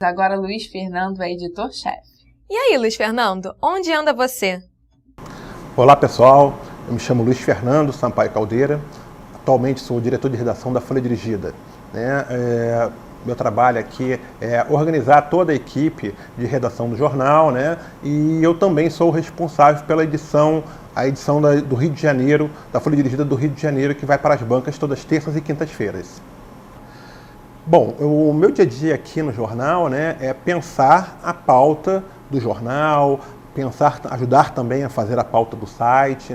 Agora Luiz Fernando é editor-chefe. E aí, Luiz Fernando, onde anda você? Olá pessoal, eu me chamo Luiz Fernando Sampaio Caldeira, atualmente sou diretor de redação da Folha Dirigida. Meu trabalho aqui é organizar toda a equipe de redação do jornal, e eu também sou responsável pela edição do Rio de Janeiro, da Folha Dirigida do Rio de Janeiro, que vai para as bancas todas as terças e quintas-feiras. Bom, o meu dia a dia aqui no jornal é pensar a pauta do jornal, ajudar também a fazer a pauta do site.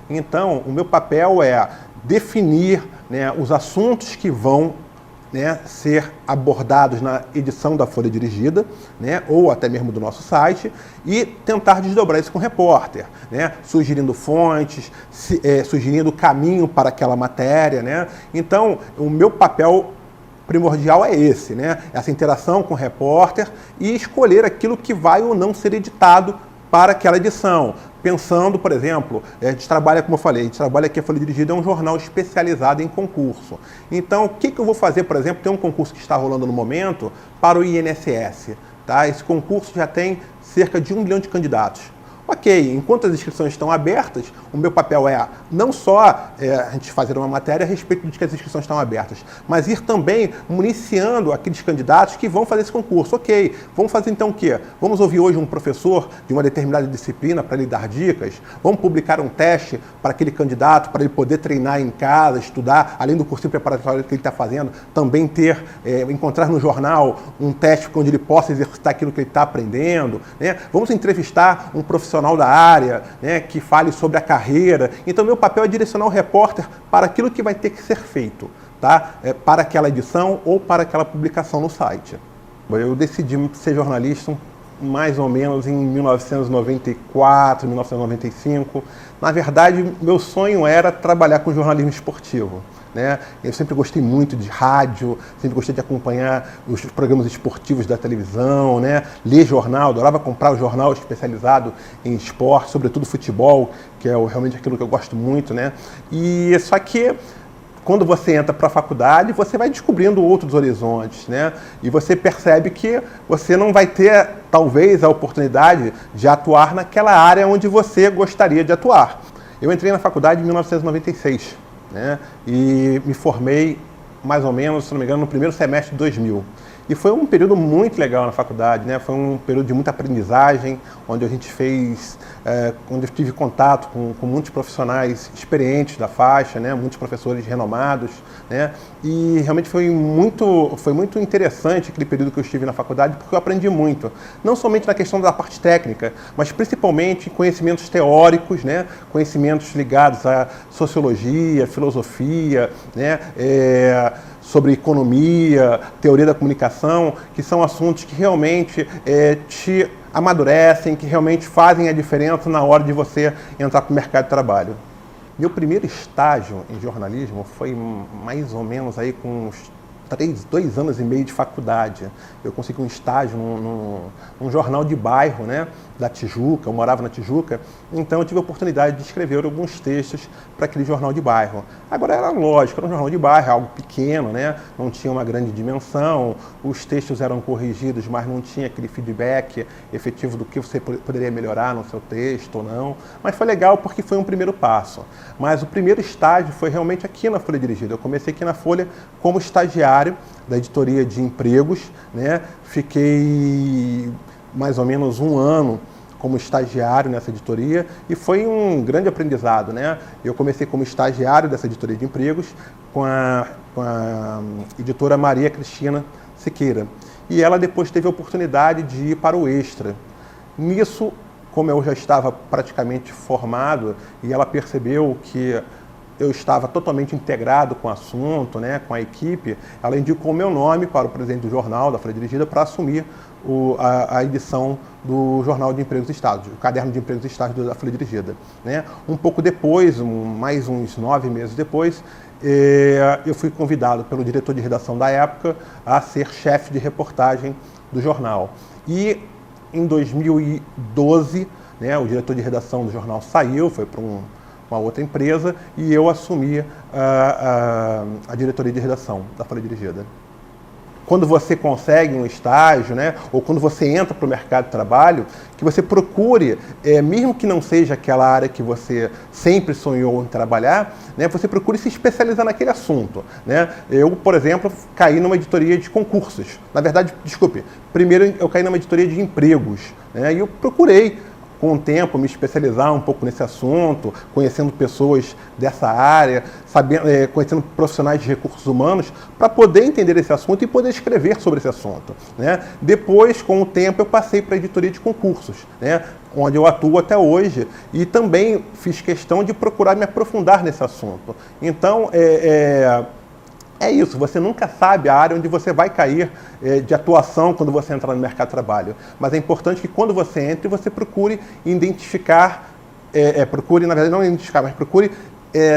Então, o meu papel é definir os assuntos que vão ser abordados na edição da Folha Dirigida, ou até mesmo do nosso site, e tentar desdobrar isso com o repórter, sugerindo fontes, sugerindo caminho para aquela matéria. Então, o meu papel primordial é esse, essa interação com o repórter e escolher aquilo que vai ou não ser editado para aquela edição. Pensando, por exemplo, a gente trabalha, como eu falei, a gente trabalha aqui, a Folha Dirigida é um jornal especializado em concurso. Então, o que eu vou fazer, por exemplo, tem um concurso que está rolando no momento para o INSS. Esse concurso já tem cerca de 1 milhão de candidatos. Ok, enquanto as inscrições estão abertas, o meu papel é não só a gente fazer uma matéria a respeito de que as inscrições estão abertas, mas ir também municiando aqueles candidatos que vão fazer esse concurso. Ok, vamos fazer então o quê? Vamos ouvir hoje um professor de uma determinada disciplina para lhe dar dicas? Vamos publicar um teste para aquele candidato, para ele poder treinar em casa, estudar, além do cursinho preparatório que ele está fazendo, também encontrar no jornal um teste onde ele possa exercitar aquilo que ele está aprendendo. Vamos entrevistar um profissional da área, que fale sobre a carreira. Então, meu papel é direcionar o repórter para aquilo que vai ter que ser feito, para aquela edição ou para aquela publicação no site. Eu decidi ser jornalista mais ou menos em 1994, 1995. Na verdade, meu sonho era trabalhar com jornalismo esportivo. Eu sempre gostei muito de rádio, sempre gostei de acompanhar os programas esportivos da televisão, ler jornal, adorava comprar o jornal especializado em esporte, sobretudo futebol, que é realmente aquilo que eu gosto muito. E só que quando você entra para a faculdade, você vai descobrindo outros horizontes, e você percebe que você não vai ter, talvez, a oportunidade de atuar naquela área onde você gostaria de atuar. Eu entrei na faculdade em 1996. E me formei mais ou menos, se não me engano, no primeiro semestre de 2000. E foi um período muito legal na faculdade, foi um período de muita aprendizagem, onde a gente onde eu tive contato com muitos profissionais experientes da faixa, muitos professores renomados, e realmente foi muito interessante aquele período que eu estive na faculdade, porque eu aprendi muito, não somente na questão da parte técnica, mas principalmente conhecimentos teóricos, conhecimentos ligados à sociologia, filosofia, sobre economia, teoria da comunicação, que são assuntos que realmente te amadurecem, que realmente fazem a diferença na hora de você entrar para o mercado de trabalho. Meu primeiro estágio em jornalismo foi mais ou menos aí com uns 2 anos e meio de faculdade. Eu consegui um estágio num jornal de bairro, da Tijuca, eu morava na Tijuca, então eu tive a oportunidade de escrever alguns textos para aquele jornal de bairro. Agora era lógico, era um jornal de bairro, algo pequeno, não tinha uma grande dimensão, os textos eram corrigidos, mas não tinha aquele feedback efetivo do que você poderia melhorar no seu texto ou não, mas foi legal porque foi um primeiro passo. Mas o primeiro estágio foi realmente aqui na Folha Dirigida. Eu comecei aqui na Folha como estagiário da editoria de empregos, Fiquei mais ou menos 1 ano como estagiário nessa editoria e foi um grande aprendizado, Eu comecei como estagiário dessa editoria de empregos com a editora Maria Cristina Siqueira e ela depois teve a oportunidade de ir para o Extra. Nisso, como eu já estava praticamente formado e ela percebeu que eu estava totalmente integrado com o assunto, com a equipe, ela indicou o meu nome para o presidente do jornal, da Folha Dirigida, para assumir a edição do Jornal de Empregos e Estágios, o Caderno de Empregos e Estágios da Folha Dirigida. Um pouco depois, mais uns 9 meses depois, eu fui convidado pelo diretor de redação da época a ser chefe de reportagem do jornal. E em 2012, o diretor de redação do jornal saiu, foi para uma outra empresa e eu assumi a diretoria de redação da Folha Dirigida. quando você consegue um estágio, né, ou quando você entra para o mercado de trabalho, que você procure, mesmo que não seja aquela área que você sempre sonhou em trabalhar, né, você procure se especializar naquele assunto. Né? Eu, por exemplo, caí numa editoria de concursos. Na verdade, desculpe, primeiro eu caí numa editoria de empregos, né, e eu procurei, com o tempo, me especializar um pouco nesse assunto, conhecendo pessoas dessa área, conhecendo profissionais de recursos humanos, para poder entender esse assunto e poder escrever sobre esse assunto. Né? Depois, com o tempo, eu passei para a editoria de concursos, né? Onde eu atuo até hoje, e também fiz questão de procurar me aprofundar nesse assunto. Então, é isso, você nunca sabe a área onde você vai cair de atuação quando você entrar no mercado de trabalho. Mas é importante que quando você entre, você procure identificar, procure, na verdade, não identificar, mas procure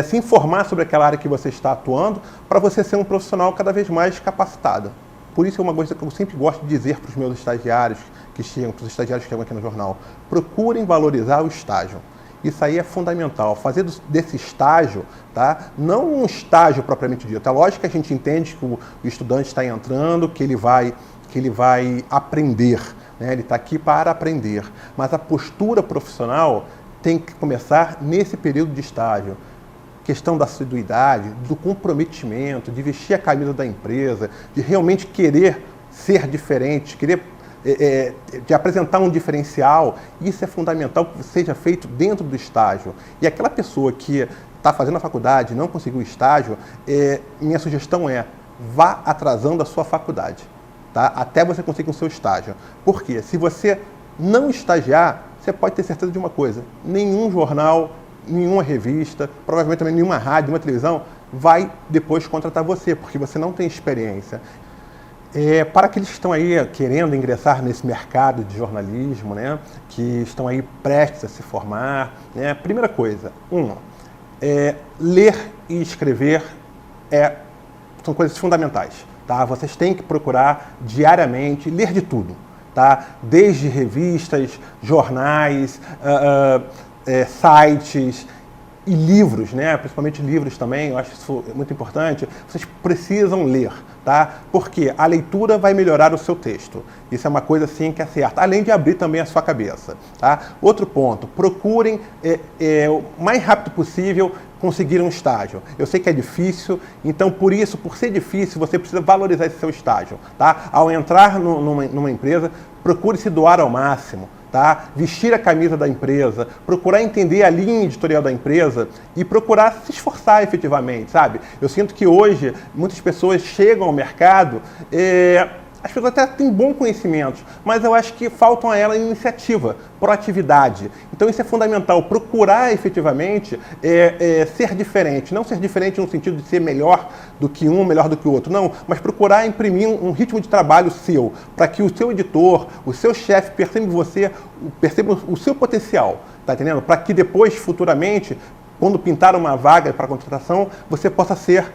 se informar sobre aquela área que você está atuando, para você ser um profissional cada vez mais capacitado. Por isso é uma coisa que eu sempre gosto de dizer para os meus estagiários que chegam, para os estagiários que chegam aqui no jornal: procurem valorizar o estágio. Isso aí é fundamental, fazer desse estágio, tá? Não um estágio propriamente dito. É lógico que a gente entende que o estudante está entrando, que ele vai aprender, né? Ele está aqui para aprender. Mas a postura profissional tem que começar nesse período de estágio. Questão da assiduidade, do comprometimento, de vestir a camisa da empresa, de realmente querer ser diferente, de apresentar um diferencial. Isso é fundamental que seja feito dentro do estágio. E aquela pessoa que está fazendo a faculdade e não conseguiu o estágio, minha sugestão é: vá atrasando a sua faculdade, tá? Até você conseguir o seu estágio. Porque se você não estagiar, você pode ter certeza de uma coisa: nenhum jornal, nenhuma revista, provavelmente também nenhuma rádio, nenhuma televisão vai depois contratar você, porque você não tem experiência. Para aqueles que estão aí querendo ingressar nesse mercado de jornalismo, né, que estão aí prestes a se formar, né, primeira coisa, ler e escrever são coisas fundamentais. Tá? Vocês têm que procurar diariamente ler de tudo, tá? Desde revistas, jornais, sites e livros, né? Principalmente livros também, eu acho isso muito importante. Vocês precisam ler, tá? Porque a leitura vai melhorar o seu texto. Isso é uma coisa assim que é certa, além de abrir também a sua cabeça, tá? Outro ponto: procurem o mais rápido possível conseguir um estágio. Eu sei que é difícil, então por ser difícil, você precisa valorizar esse seu estágio, tá? Ao entrar numa empresa, procure se doar ao máximo. Tá? Vestir a camisa da empresa, procurar entender a linha editorial da empresa e procurar se esforçar efetivamente, sabe? Eu sinto que hoje muitas pessoas chegam ao mercado, as pessoas até têm bom conhecimento, mas eu acho que faltam a ela iniciativa, proatividade. Então isso é fundamental, procurar efetivamente ser diferente, não ser diferente no sentido de ser melhor do que um, melhor do que o outro, não, mas procurar imprimir um ritmo de trabalho seu, para que o seu editor, o seu chefe perceba o seu potencial, tá entendendo? Para que depois, futuramente, quando pintar uma vaga para contratação, você possa ser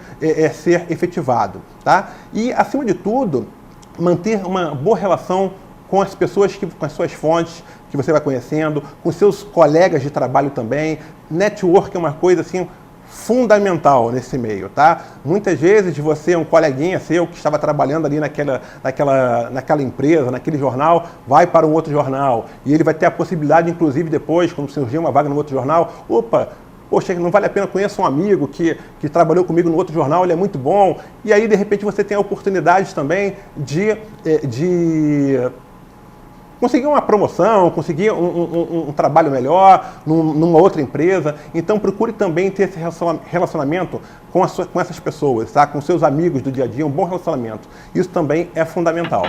efetivado, tá? E, acima de tudo, manter uma boa relação com as pessoas, com as suas fontes que você vai conhecendo, com seus colegas de trabalho também. Network é uma coisa assim fundamental nesse meio, tá? Muitas vezes você, um coleguinha seu que estava trabalhando ali naquela empresa, naquele jornal, vai para um outro jornal e ele vai ter a possibilidade, inclusive depois, quando surgir uma vaga no outro jornal, poxa, não vale a pena, conheço um amigo que trabalhou comigo no outro jornal, ele é muito bom. E aí, de repente, você tem a oportunidade também de conseguir uma promoção, conseguir um trabalho melhor numa outra empresa. Então, procure também ter esse relacionamento com essas pessoas, tá? Com seus amigos do dia a dia, um bom relacionamento. Isso também é fundamental.